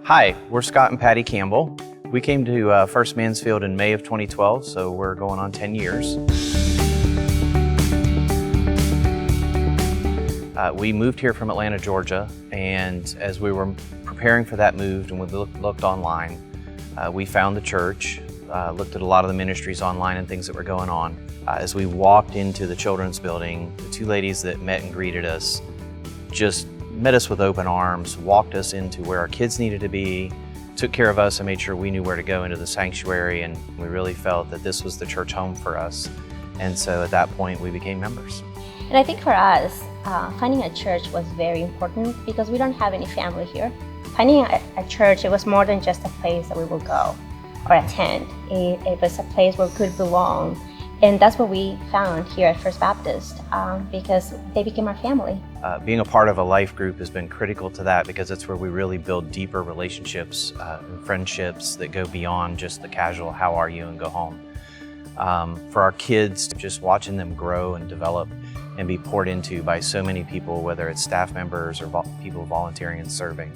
Hi, we're Scott and Patty Campbell. We came to First Mansfield in May of 2012, so we're going on 10 years. We moved here from Atlanta, Georgia, and as we were preparing for that move and we looked online, we found the church, looked at a lot of the ministries online and things that were going on. As we walked into the children's building, the two ladies that met and greeted us just met us with open arms, walked us into where our kids needed to be, took care of us and made sure we knew where to go into the sanctuary, and we really felt that this was the church home for us. And so at that point we became members. And I think for us, finding a church was very important because we don't have any family here. Finding a church, it was more than just a place that we will go or attend. It was a place where we could belong. And that's what we found here at First Baptist because they became our family. Being a part of a life group has been critical to that because it's where we really build deeper relationships and friendships that go beyond just the casual how are you and go home. For our kids, just watching them grow and develop and be poured into by so many people, whether it's staff members or people volunteering and serving,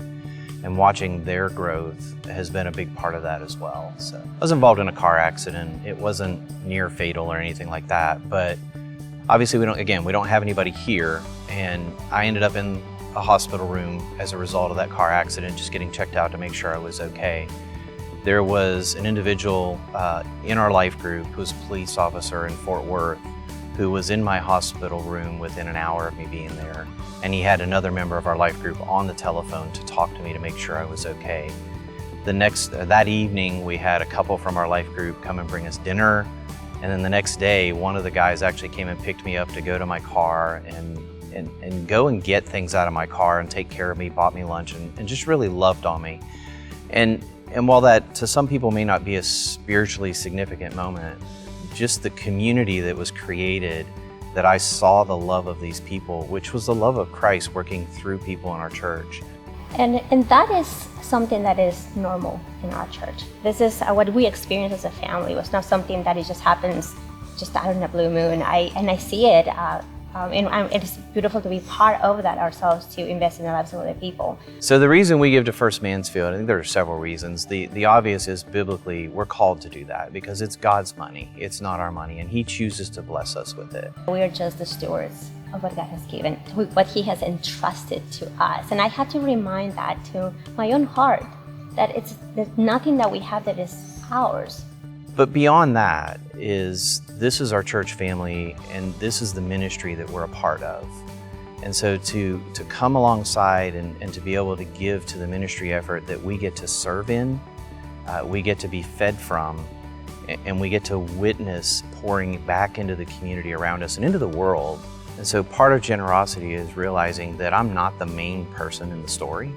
and watching their growth has been a big part of that as well. So I was involved in a car accident. It wasn't near fatal or anything like that, but obviously we don't have anybody here, and I ended up in a hospital room as a result of that car accident, just getting checked out to make sure I was okay. There was an individual in our life group who was a police officer in Fort Worth who was in my hospital room within an hour of me being there. And he had another member of our life group on the telephone to talk to me to make sure I was okay. That evening, we had a couple from our life group come and bring us dinner. And then the next day, one of the guys actually came and picked me up to go to my car and go and get things out of my car and take care of me, bought me lunch, and just really loved on me. And while that to some people may not be a spiritually significant moment, just the community that was created, that I saw the love of these people, which was the love of Christ working through people in our church. And that is something that is normal in our church. This is what we experience as a family. It was not something that it just happens just out in a blue moon. I see it, and it's beautiful to be part of that ourselves, to invest in the lives of other people. So the reason we give to First Mansfield, I think there are several reasons. The obvious is biblically we're called to do that because it's God's money. It's not our money, and He chooses to bless us with it. We are just the stewards of what God has given, what He has entrusted to us. And I have to remind that to my own heart, that there's nothing that we have that is ours. But beyond that this is our church family, and this is the ministry that we're a part of. And so to come alongside and to be able to give to the ministry effort that we get to serve in, we get to be fed from, and we get to witness pouring back into the community around us and into the world. And so part of generosity is realizing that I'm not the main person in the story,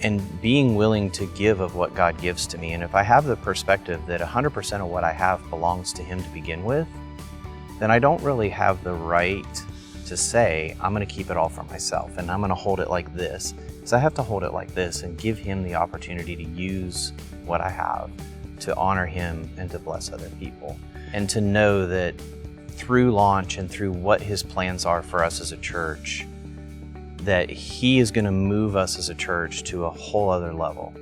and being willing to give of what God gives to me. And if I have the perspective that 100% of what I have belongs to Him to begin with, then I don't really have the right to say, I'm gonna keep it all for myself and I'm gonna hold it like this. Because I have to hold it like this and give Him the opportunity to use what I have to honor Him and to bless other people. And to know that through launch and through what His plans are for us as a church, that He is going to move us as a church to a whole other level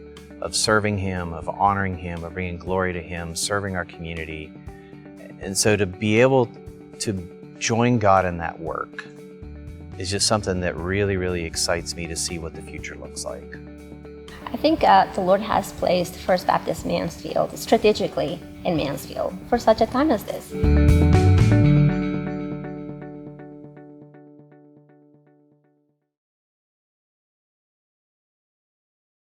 of serving Him, of honoring Him, of bringing glory to Him, serving our community. And so to be able to join God in that work is just something that really, really excites me to see what the future looks like. I think the Lord has placed First Baptist Mansfield strategically in Mansfield for such a time as this.